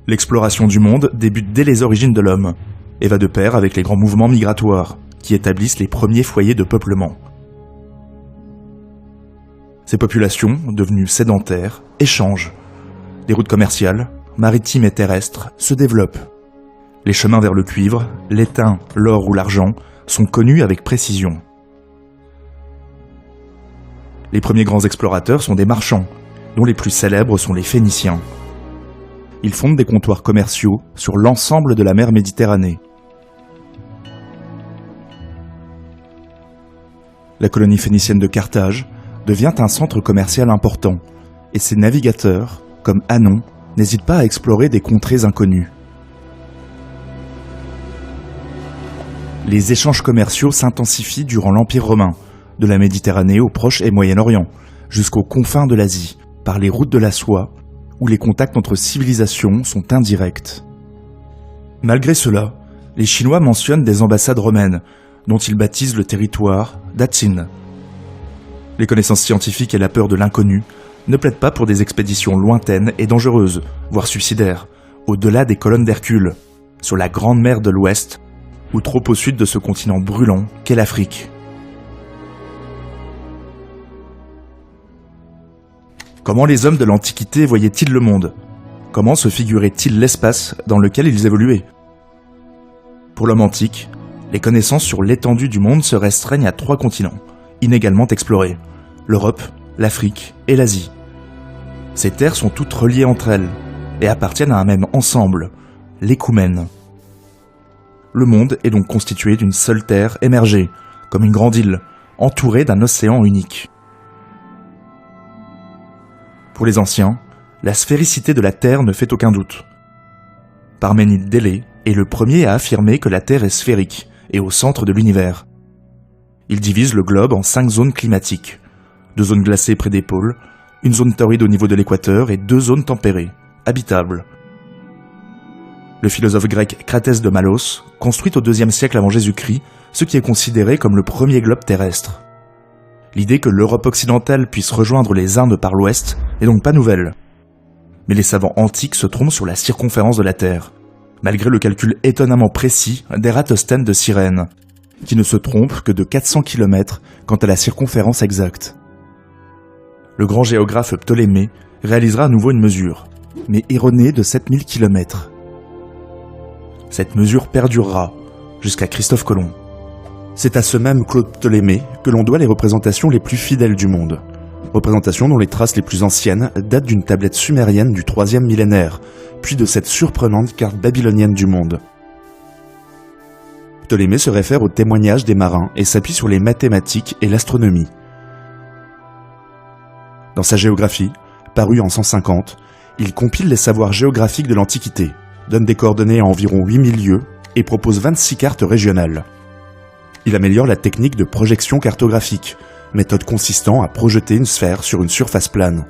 L'exploration du monde débute dès les origines de l'homme, et va de pair avec les grands mouvements migratoires, qui établissent les premiers foyers de peuplement. Ces populations, devenues sédentaires, échangent. Des routes commerciales, maritimes et terrestres, se développent. Les chemins vers le cuivre, l'étain, l'or ou l'argent sont connus avec précision. Les premiers grands explorateurs sont des marchands, dont les plus célèbres sont les Phéniciens. Ils fondent des comptoirs commerciaux sur l'ensemble de la mer Méditerranée. La colonie phénicienne de Carthage devient un centre commercial important, et ses navigateurs, comme Hanon, n'hésitent pas à explorer des contrées inconnues. Les échanges commerciaux s'intensifient durant l'Empire romain, de la Méditerranée au Proche et Moyen-Orient, jusqu'aux confins de l'Asie, par les routes de la soie, où les contacts entre civilisations sont indirects. Malgré cela, les Chinois mentionnent des ambassades romaines, dont ils baptisent le territoire d'Atsin. Les connaissances scientifiques et la peur de l'inconnu ne plaident pas pour des expéditions lointaines et dangereuses, voire suicidaires, au-delà des colonnes d'Hercule, sur la Grande Mer de l'Ouest, ou trop au sud de ce continent brûlant qu'est l'Afrique. Comment les hommes de l'Antiquité voyaient-ils le monde? Comment se figuraient-ils l'espace dans lequel ils évoluaient? Pour l'homme antique, les connaissances sur l'étendue du monde se restreignent à 3 continents, inégalement explorés: l'Europe, l'Afrique et l'Asie. Ces terres sont toutes reliées entre elles et appartiennent à un même ensemble, l'Écoumène. Le monde est donc constitué d'une seule terre émergée, comme une grande île, entourée d'un océan unique. Pour les anciens, la sphéricité de la Terre ne fait aucun doute. Parménide d'Élée est le premier à affirmer que la Terre est sphérique et au centre de l'univers. Il divise le globe en 5 zones climatiques, 2 zones glacées près des pôles, une zone torride au niveau de l'équateur et 2 zones tempérées, habitables. Le philosophe grec Cratès de Malos construit au IIe siècle avant Jésus-Christ ce qui est considéré comme le premier globe terrestre. L'idée que l'Europe occidentale puisse rejoindre les Indes par l'ouest n'est donc pas nouvelle. Mais les savants antiques se trompent sur la circonférence de la Terre, malgré le calcul étonnamment précis d'Ératosthène de Cyrène, qui ne se trompe que de 400 km quant à la circonférence exacte. Le grand géographe Ptolémée réalisera à nouveau une mesure, mais erronée de 7000 km. Cette mesure perdurera jusqu'à Christophe Colomb. C'est à ce même Claude Ptolémée que l'on doit les représentations les plus fidèles du monde. Représentations dont les traces les plus anciennes datent d'une tablette sumérienne du 3e millénaire, puis de cette surprenante carte babylonienne du monde. Ptolémée se réfère aux témoignages des marins et s'appuie sur les mathématiques et l'astronomie. Dans sa géographie, parue en 150, il compile les savoirs géographiques de l'Antiquité, donne des coordonnées à environ 8000 lieues et propose 26 cartes régionales. Il améliore la technique de projection cartographique, méthode consistant à projeter une sphère sur une surface plane.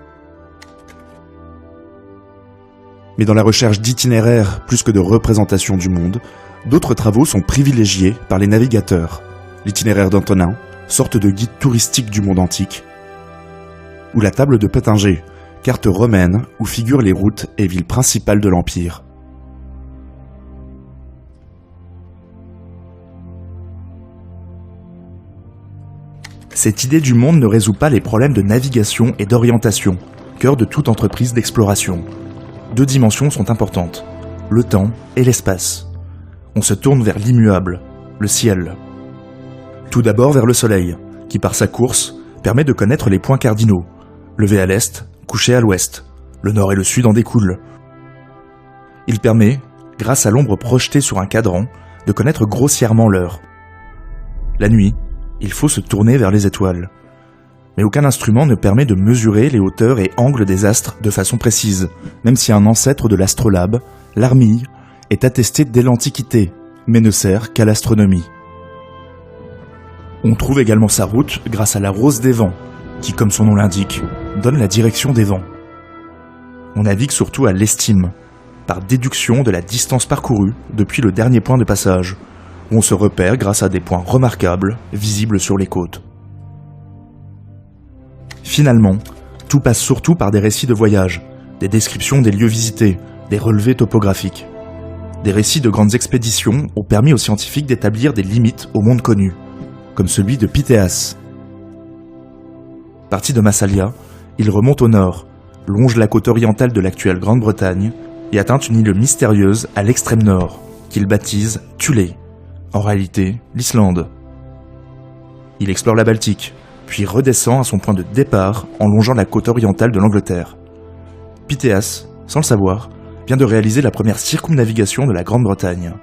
Mais dans la recherche d'itinéraires plus que de représentation du monde, d'autres travaux sont privilégiés par les navigateurs. L'itinéraire d'Antonin, sorte de guide touristique du monde antique, ou la table de Pöttinger, carte romaine où figurent les routes et villes principales de l'Empire. Cette idée du monde ne résout pas les problèmes de navigation et d'orientation, cœur de toute entreprise d'exploration. 2 dimensions sont importantes, le temps et l'espace. On se tourne vers l'immuable, le ciel. Tout d'abord vers le soleil, qui par sa course permet de connaître les points cardinaux, levé à l'est, couché à l'ouest, le nord et le sud en découlent. Il permet, grâce à l'ombre projetée sur un cadran, de connaître grossièrement l'heure. La nuit, il faut se tourner vers les étoiles. Mais aucun instrument ne permet de mesurer les hauteurs et angles des astres de façon précise, même si un ancêtre de l'astrolabe, l'Armille, est attesté dès l'Antiquité, mais ne sert qu'à l'astronomie. On trouve également sa route grâce à la rose des vents, qui, comme son nom l'indique, donne la direction des vents. On navigue surtout à l'estime, par déduction de la distance parcourue depuis le dernier point de passage, où on se repère grâce à des points remarquables, visibles sur les côtes. Finalement, tout passe surtout par des récits de voyage, des descriptions des lieux visités, des relevés topographiques. Des récits de grandes expéditions ont permis aux scientifiques d'établir des limites au monde connu, comme celui de Pythéas. Parti de Massalia, il remonte au nord, longe la côte orientale de l'actuelle Grande-Bretagne et atteint une île mystérieuse à l'extrême nord, qu'il baptise Thulé, en réalité l'Islande. Il explore la Baltique, puis redescend à son point de départ en longeant la côte orientale de l'Angleterre. Pythéas, sans le savoir, vient de réaliser la première circumnavigation de la Grande-Bretagne.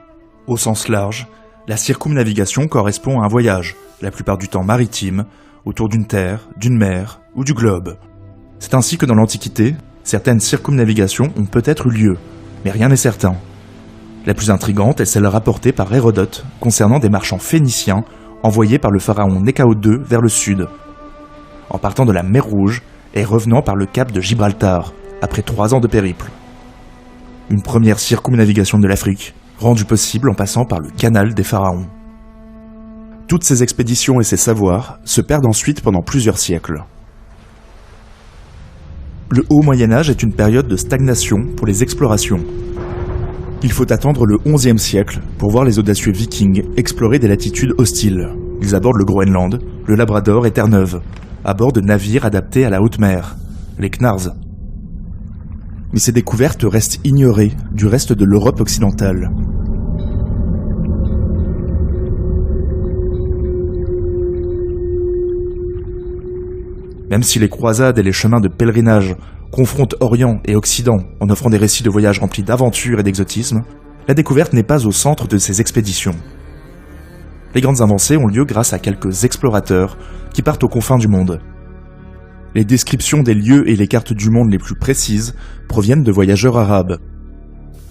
Au sens large, la circumnavigation correspond à un voyage, la plupart du temps maritime, autour d'une terre, d'une mer ou du globe. C'est ainsi que dans l'Antiquité, certaines circumnavigations ont peut-être eu lieu, mais rien n'est certain. La plus intrigante est celle rapportée par Hérodote concernant des marchands phéniciens envoyés par le pharaon Néchao II vers le sud, en partant de la mer Rouge et revenant par le cap de Gibraltar, après 3 ans de périple. Une première circumnavigation de l'Afrique, rendue possible en passant par le canal des pharaons. Toutes ces expéditions et ces savoirs se perdent ensuite pendant plusieurs siècles. Le Haut Moyen-Âge est une période de stagnation pour les explorations. Il faut attendre le XIe siècle pour voir les audacieux vikings explorer des latitudes hostiles. Ils abordent le Groenland, le Labrador et Terre-Neuve, à bord de navires adaptés à la haute mer, les Knarrs. Mais ces découvertes restent ignorées du reste de l'Europe occidentale. Même si les croisades et les chemins de pèlerinage confrontent Orient et Occident en offrant des récits de voyages remplis d'aventures et d'exotisme, la découverte n'est pas au centre de ces expéditions. Les grandes avancées ont lieu grâce à quelques explorateurs qui partent aux confins du monde. Les descriptions des lieux et les cartes du monde les plus précises proviennent de voyageurs arabes.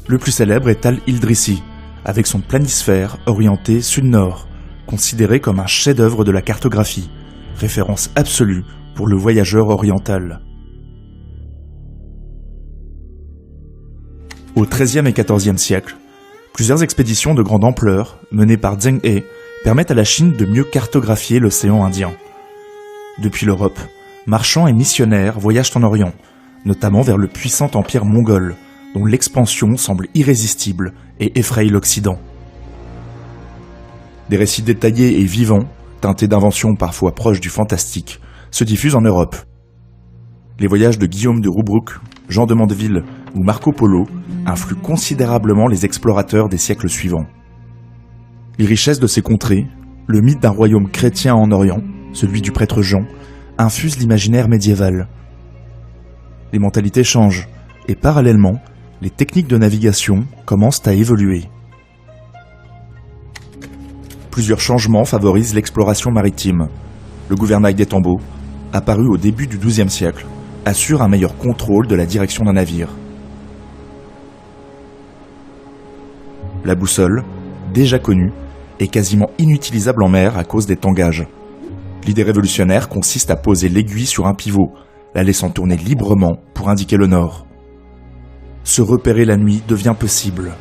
Le plus célèbre est Al-Idrissi, avec son planisphère orienté sud-nord, considéré comme un chef-d'œuvre de la cartographie, référence absolue pour le voyageur oriental. Au XIIIe et XIVe siècle, plusieurs expéditions de grande ampleur, menées par Zheng He, permettent à la Chine de mieux cartographier l'océan Indien. Depuis l'Europe, marchands et missionnaires voyagent en Orient, notamment vers le puissant empire mongol, dont l'expansion semble irrésistible et effraie l'Occident. Des récits détaillés et vivants, teintés d'inventions parfois proches du fantastique, se diffusent en Europe. Les voyages de Guillaume de Roubbrouck, Jean de Mandeville ou Marco Polo influent considérablement les explorateurs des siècles suivants. Les richesses de ces contrées, le mythe d'un royaume chrétien en Orient, celui du prêtre Jean, infusent l'imaginaire médiéval. Les mentalités changent, et parallèlement, les techniques de navigation commencent à évoluer. Plusieurs changements favorisent l'exploration maritime. Le gouvernail des tambours, apparu au début du XIIe siècle, assure un meilleur contrôle de la direction d'un navire. La boussole, déjà connue, est quasiment inutilisable en mer à cause des tangages. L'idée révolutionnaire consiste à poser l'aiguille sur un pivot, la laissant tourner librement pour indiquer le nord. Se repérer la nuit devient possible.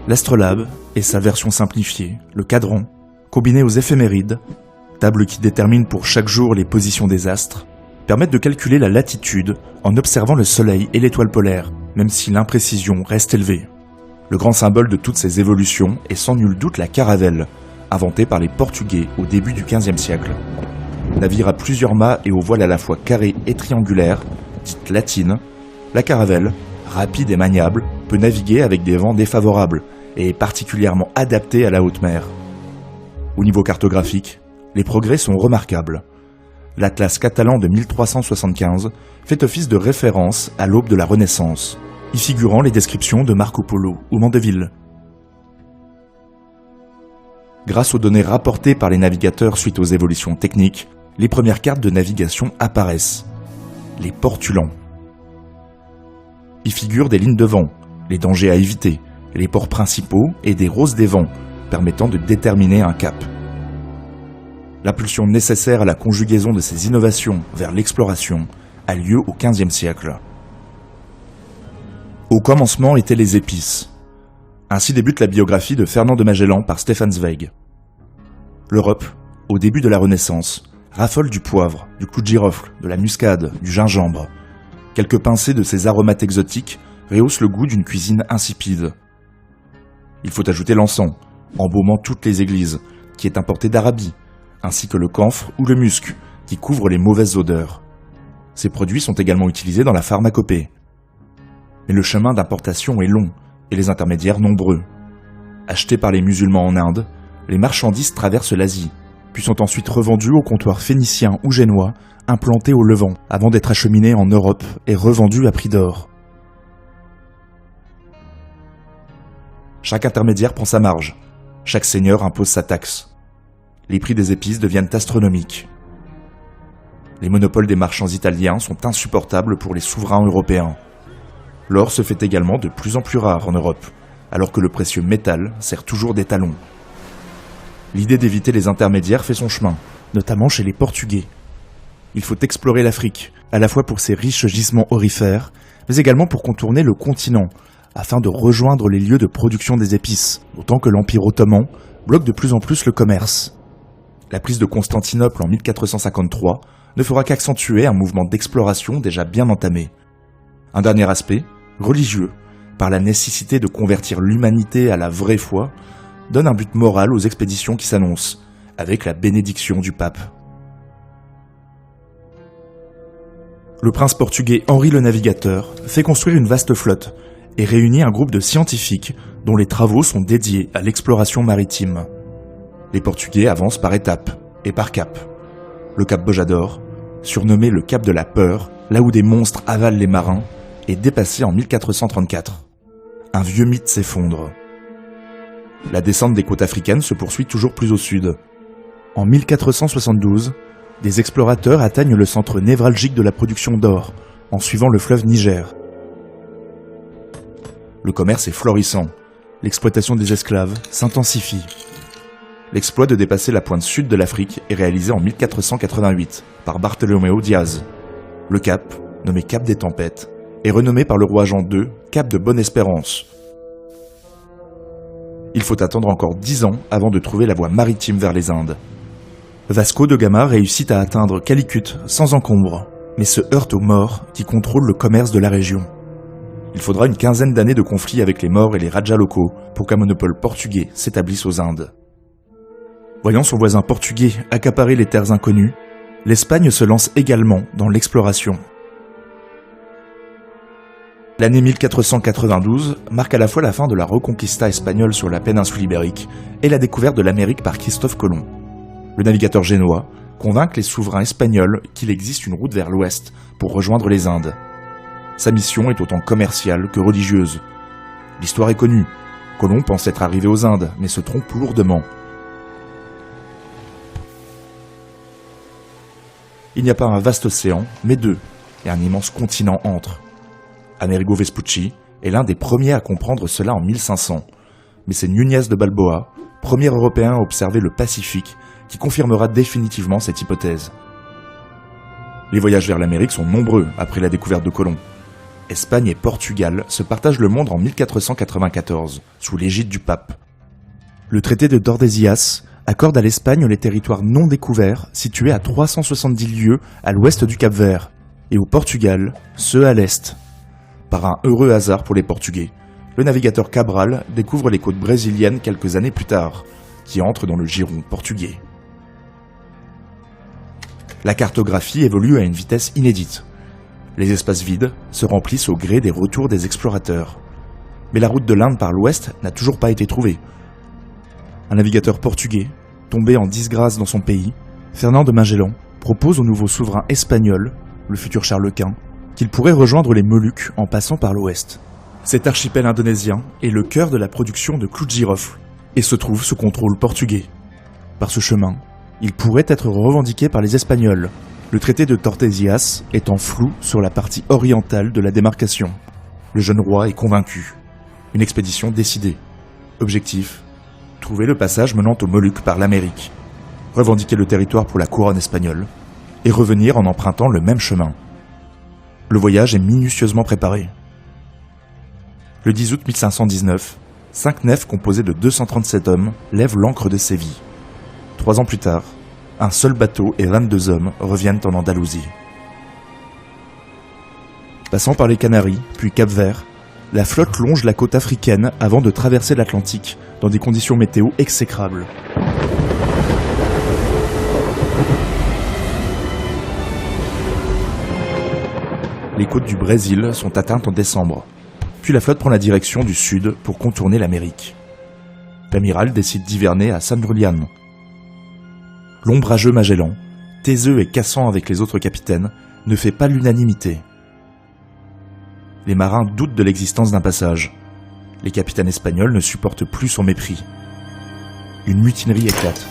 L'astrolabe et sa version simplifiée, le cadran, combiné aux éphémérides, table qui détermine pour chaque jour les positions des astres, permettent de calculer la latitude en observant le soleil et l'étoile polaire, même si l'imprécision reste élevée. Le grand symbole de toutes ces évolutions est sans nul doute la caravelle, inventée par les Portugais au début du XVe siècle. Navire à plusieurs mâts et aux voiles à la fois carrées et triangulaires, dite latine, la caravelle, rapide et maniable, peut naviguer avec des vents défavorables et est particulièrement adaptée à la haute mer. Au niveau cartographique, les progrès sont remarquables. L'Atlas catalan de 1375 fait office de référence à l'aube de la Renaissance, y figurant les descriptions de Marco Polo ou Mandeville. Grâce aux données rapportées par les navigateurs suite aux évolutions techniques, les premières cartes de navigation apparaissent. Les portulans. Y figurent des lignes de vent, les dangers à éviter, les ports principaux et des roses des vents, permettant de déterminer un cap. L'impulsion nécessaire à la conjugaison de ces innovations vers l'exploration a lieu au XVe siècle. Au commencement étaient les épices. Ainsi débute la biographie de Fernand de Magellan par Stefan Zweig. L'Europe, au début de la Renaissance, raffole du poivre, du clou de girofle, de la muscade, du gingembre. Quelques pincées de ces aromates exotiques rehaussent le goût d'une cuisine insipide. Il faut ajouter l'encens, embaumant toutes les églises, qui est importé d'Arabie, ainsi que le camphre ou le musc, qui couvrent les mauvaises odeurs. Ces produits sont également utilisés dans la pharmacopée. Mais le chemin d'importation est long et les intermédiaires nombreux. Achetés par les musulmans en Inde, les marchandises traversent l'Asie, puis sont ensuite revendues aux comptoirs phéniciens ou génois, implantés au Levant, avant d'être acheminées en Europe et revendues à prix d'or. Chaque intermédiaire prend sa marge, chaque seigneur impose sa taxe. Les prix des épices deviennent astronomiques. Les monopoles des marchands italiens sont insupportables pour les souverains européens. L'or se fait également de plus en plus rare en Europe, alors que le précieux métal sert toujours d'étalon. L'idée d'éviter les intermédiaires fait son chemin, notamment chez les Portugais. Il faut explorer l'Afrique, à la fois pour ses riches gisements aurifères, mais également pour contourner le continent, afin de rejoindre les lieux de production des épices, d'autant que l'Empire ottoman bloque de plus en plus le commerce. La prise de Constantinople en 1453 ne fera qu'accentuer un mouvement d'exploration déjà bien entamé. Un dernier aspect, religieux, par la nécessité de convertir l'humanité à la vraie foi, donne un but moral aux expéditions qui s'annoncent, avec la bénédiction du pape. Le prince portugais Henri le Navigateur fait construire une vaste flotte et réunit un groupe de scientifiques dont les travaux sont dédiés à l'exploration maritime. Les Portugais avancent par étapes et par cap. Le cap Bojador, surnommé le cap de la peur, là où des monstres avalent les marins, est dépassé en 1434. Un vieux mythe s'effondre. La descente des côtes africaines se poursuit toujours plus au sud. En 1472, des explorateurs atteignent le centre névralgique de la production d'or, en suivant le fleuve Niger. Le commerce est florissant, l'exploitation des esclaves s'intensifie. L'exploit de dépasser la pointe sud de l'Afrique est réalisé en 1488 par Bartolomeo Diaz. Le cap, nommé Cap des Tempêtes, est renommé par le roi Jean II Cap de Bonne-Espérance. Il faut attendre encore 10 ans avant de trouver la voie maritime vers les Indes. Vasco de Gama réussit à atteindre Calicut sans encombre, mais se heurte aux Maures qui contrôlent le commerce de la région. Il faudra une quinzaine d'années de conflits avec les Maures et les Rajas locaux pour qu'un monopole portugais s'établisse aux Indes. Voyant son voisin portugais accaparer les terres inconnues, l'Espagne se lance également dans l'exploration. L'année 1492 marque à la fois la fin de la Reconquista espagnole sur la péninsule ibérique et la découverte de l'Amérique par Christophe Colomb. Le navigateur génois convainc les souverains espagnols qu'il existe une route vers l'ouest pour rejoindre les Indes. Sa mission est autant commerciale que religieuse. L'histoire est connue. Colomb pense être arrivé aux Indes, mais se trompe lourdement. Il n'y a pas un vaste océan, mais deux, et un immense continent entre. Amerigo Vespucci est l'un des premiers à comprendre cela en 1500, mais c'est Núñez de Balboa, premier Européen à observer le Pacifique, qui confirmera définitivement cette hypothèse. Les voyages vers l'Amérique sont nombreux après la découverte de Colomb. Espagne et Portugal se partagent le monde en 1494, sous l'égide du pape. Le traité de Tordesillas accorde à l'Espagne les territoires non découverts situés à 370 lieues à l'ouest du Cap-Vert, et au Portugal, ceux à l'est. Par un heureux hasard pour les Portugais, le navigateur Cabral découvre les côtes brésiliennes quelques années plus tard, qui entrent dans le giron portugais. La cartographie évolue à une vitesse inédite. Les espaces vides se remplissent au gré des retours des explorateurs. Mais la route de l'Inde par l'ouest n'a toujours pas été trouvée. Un navigateur portugais, tombé en disgrâce dans son pays, Fernand de Magellan, propose au nouveau souverain espagnol, le futur Charles Quint, qu'il pourrait rejoindre les Moluques en passant par l'ouest. Cet archipel indonésien est le cœur de la production de clous de girofle et se trouve sous contrôle portugais. Par ce chemin, il pourrait être revendiqué par les Espagnols, le traité de Tordesillas étant flou sur la partie orientale de la démarcation. Le jeune roi est convaincu. Une expédition décidée. Objectif, trouver le passage menant aux Moluques par l'Amérique, revendiquer le territoire pour la couronne espagnole, et revenir en empruntant le même chemin. Le voyage est minutieusement préparé. Le 10 août 1519, 5 nefs composées de 237 hommes lèvent l'ancre de Séville. 3 ans plus tard, un seul bateau et 22 hommes reviennent en Andalousie. Passant par les Canaries, puis Cap-Vert, la flotte longe la côte africaine avant de traverser l'Atlantique dans des conditions météo exécrables. Les côtes du Brésil sont atteintes en décembre. Puis la flotte prend la direction du sud pour contourner l'Amérique. L'amiral décide d'hiverner à San Julián. L'ombrageux Magellan, taiseux et cassant avec les autres capitaines, ne fait pas l'unanimité. Les marins doutent de l'existence d'un passage. Les capitaines espagnols ne supportent plus son mépris. Une mutinerie éclate.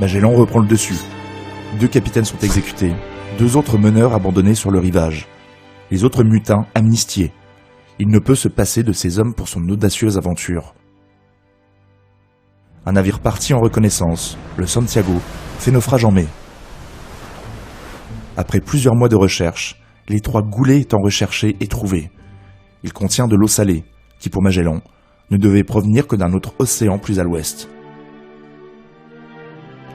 Magellan reprend le dessus. 2 capitaines sont exécutés, 2 autres meneurs abandonnés sur le rivage. Les autres mutins amnistiés. Il ne peut se passer de ces hommes pour son audacieuse aventure. Un navire parti en reconnaissance, le Santiago, fait naufrage en mai. Après plusieurs mois de recherche, l'étroit Goulet étant recherché et trouvé. Il contient de l'eau salée, qui pour Magellan, ne devait provenir que d'un autre océan plus à l'ouest.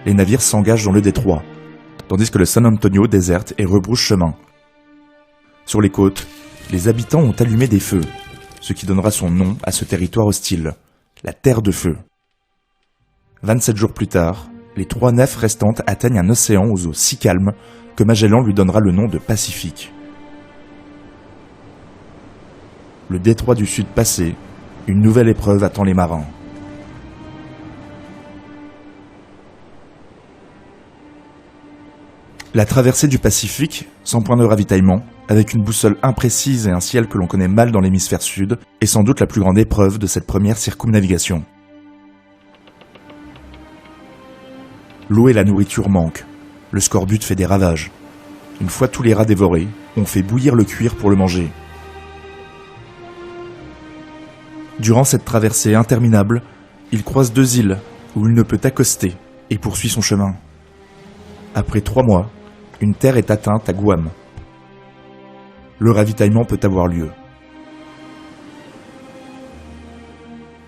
Les navires s'engagent dans le détroit, tandis que le San Antonio déserte et rebrousse chemin. Sur les côtes, les habitants ont allumé des feux, ce qui donnera son nom à ce territoire hostile, la Terre de Feu. 27 jours plus tard, les 3 nefs restantes atteignent un océan aux eaux si calmes que Magellan lui donnera le nom de Pacifique. Le détroit du Sud passé, une nouvelle épreuve attend les marins. La traversée du Pacifique, sans point de ravitaillement, avec une boussole imprécise et un ciel que l'on connaît mal dans l'hémisphère sud, est sans doute la plus grande épreuve de cette première circumnavigation. L'eau et la nourriture manquent, le scorbut fait des ravages. Une fois tous les rats dévorés, on fait bouillir le cuir pour le manger. Durant cette traversée interminable, il croise 2 îles où il ne peut accoster et poursuit son chemin. Après 3 mois, une terre est atteinte à Guam. Le ravitaillement peut avoir lieu.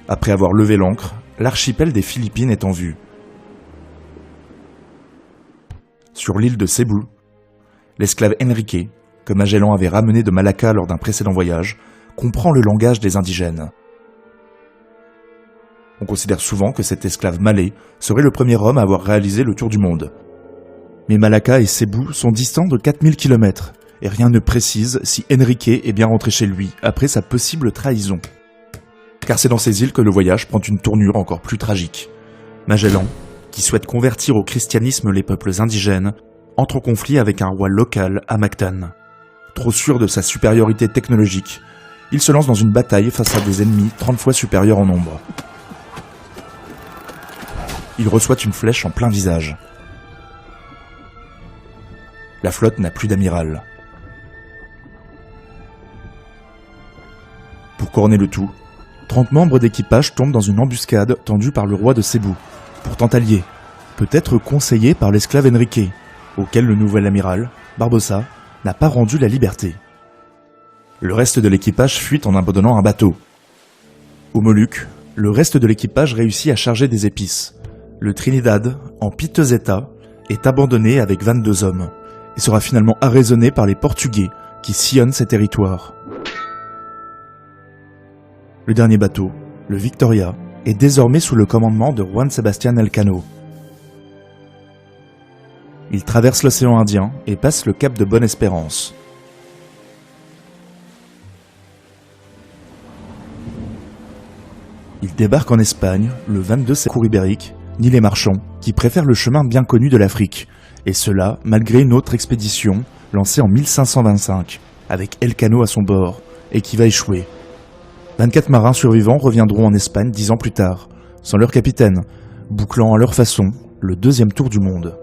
Après avoir levé l'ancre, l'archipel des Philippines est en vue. Sur l'île de Cebu, l'esclave Enrique, que Magellan avait ramené de Malacca lors d'un précédent voyage, comprend le langage des indigènes. On considère souvent que cet esclave malais serait le premier homme à avoir réalisé le tour du monde. Mais Malacca et Cebu sont distants de 4000 km, et rien ne précise si Enrique est bien rentré chez lui après sa possible trahison. Car c'est dans ces îles que le voyage prend une tournure encore plus tragique. Magellan, qui souhaite convertir au christianisme les peuples indigènes, entre en conflit avec un roi local à Mactan. Trop sûr de sa supériorité technologique, il se lance dans une bataille face à des ennemis 30 fois supérieurs en nombre. Il reçoit une flèche en plein visage. La flotte n'a plus d'amiral. Pour couronner le tout, 30 membres d'équipage tombent dans une embuscade tendue par le roi de Cebu, pourtant allié, peut-être conseillé par l'esclave Enrique, auquel le nouvel amiral, Barbossa, n'a pas rendu la liberté. Le reste de l'équipage fuit en abandonnant un bateau. Aux Moluques, le reste de l'équipage réussit à charger des épices. Le Trinidad, en piteux état, est abandonné avec 22 hommes, et sera finalement arraisonné par les Portugais qui sillonnent ces territoires. Le dernier bateau, le Victoria, est désormais sous le commandement de Juan Sebastián Elcano. Il traverse l'océan Indien et passe le cap de Bonne-Espérance. Il débarque en Espagne le 22 septembre ibérique, ni les marchands, qui préfèrent le chemin bien connu de l'Afrique, et cela malgré une autre expédition lancée en 1525, avec Elcano à son bord, et qui va échouer. 24 marins survivants reviendront en Espagne 10 ans plus tard, sans leur capitaine, bouclant à leur façon le 2e tour du monde.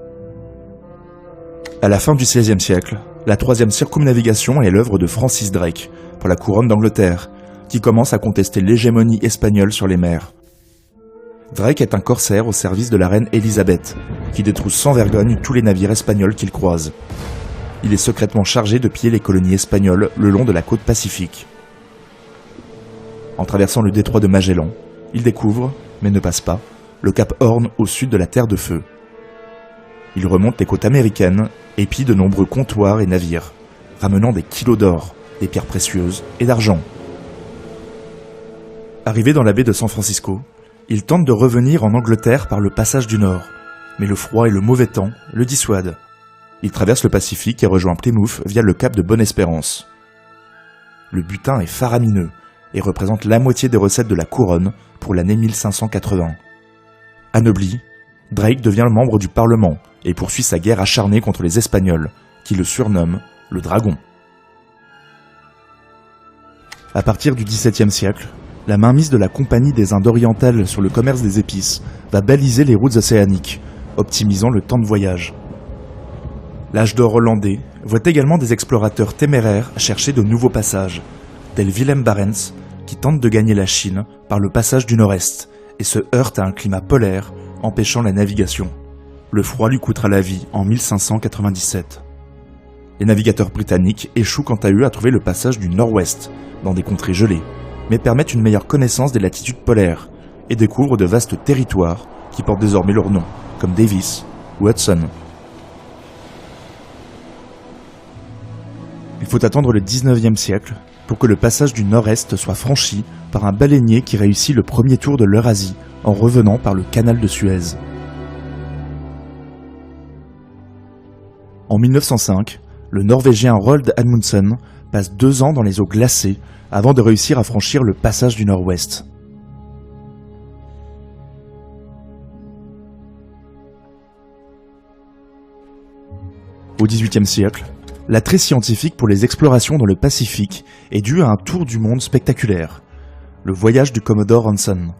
À la fin du XVIe siècle, la 3e circumnavigation est l'œuvre de Francis Drake pour la couronne d'Angleterre, qui commence à contester l'hégémonie espagnole sur les mers. Drake est un corsaire au service de la reine Élisabeth, qui détrousse sans vergogne tous les navires espagnols qu'il croise. Il est secrètement chargé de piller les colonies espagnoles le long de la côte pacifique. En traversant le détroit de Magellan, il découvre, mais ne passe pas, le cap Horn au sud de la Terre de Feu. Il remonte les côtes américaines et pille de nombreux comptoirs et navires, ramenant des kilos d'or, des pierres précieuses et d'argent. Arrivé dans la baie de San Francisco, il tente de revenir en Angleterre par le passage du Nord, mais le froid et le mauvais temps le dissuadent. Il traverse le Pacifique et rejoint Plymouth via le cap de Bonne-Espérance. Le butin est faramineux et représente la moitié des recettes de la couronne pour l'année 1580. Anobli, Drake devient membre du Parlement et poursuit sa guerre acharnée contre les Espagnols, qui le surnomment le Dragon. À partir du XVIIe siècle, la mainmise de la Compagnie des Indes orientales sur le commerce des épices va baliser les routes océaniques, optimisant le temps de voyage. L'âge d'or hollandais voit également des explorateurs téméraires chercher de nouveaux passages, tel Willem Barents, qui tente de gagner la Chine par le passage du Nord-Est et se heurte à un climat polaire, empêchant la navigation. Le froid lui coûtera la vie en 1597. Les navigateurs britanniques échouent quant à eux à trouver le passage du Nord-Ouest, dans des contrées gelées, mais permettent une meilleure connaissance des latitudes polaires et découvrent de vastes territoires qui portent désormais leur nom, comme Davis ou Hudson. Il faut attendre le 19e siècle pour que le passage du Nord-Est soit franchi par un baleinier qui réussit le premier tour de l'Eurasie en revenant par le canal de Suez. En 1905, le Norvégien Roald Amundsen passe 2 ans dans les eaux glacées avant de réussir à franchir le passage du Nord-Ouest. Au XVIIIe siècle, l'attrait scientifique pour les explorations dans le Pacifique est dû à un tour du monde spectaculaire, le voyage du Commodore Hanson.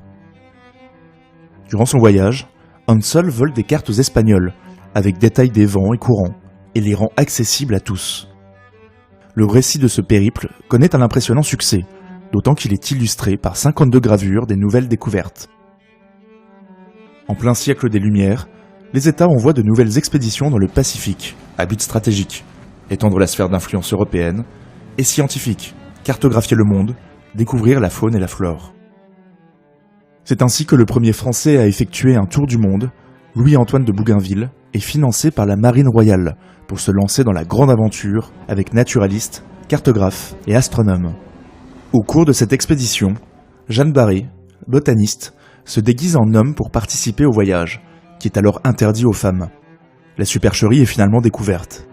Durant son voyage, Hanson vole des cartes espagnoles, avec détail des vents et courants, et les rend accessibles à tous. Le récit de ce périple connaît un impressionnant succès, d'autant qu'il est illustré par 52 gravures des nouvelles découvertes. En plein siècle des Lumières, les États envoient de nouvelles expéditions dans le Pacifique, à but stratégique, étendre la sphère d'influence européenne, et scientifique, cartographier le monde, découvrir la faune et la flore. C'est ainsi que le premier Français à effectuer un tour du monde, Louis-Antoine de Bougainville, est financé par la Marine royale pour se lancer dans la grande aventure avec naturalistes, cartographes et astronomes. Au cours de cette expédition, Jeanne Barré, botaniste, se déguise en homme pour participer au voyage, qui est alors interdit aux femmes. La supercherie est finalement découverte.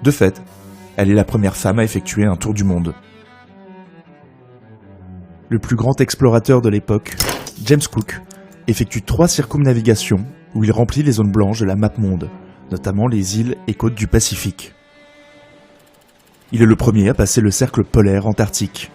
De fait, elle est la première femme à effectuer un tour du monde. Le plus grand explorateur de l'époque, James Cook, effectue 3 circumnavigations où il remplit les zones blanches de la map monde, notamment les îles et côtes du Pacifique. Il est le premier à passer le cercle polaire antarctique.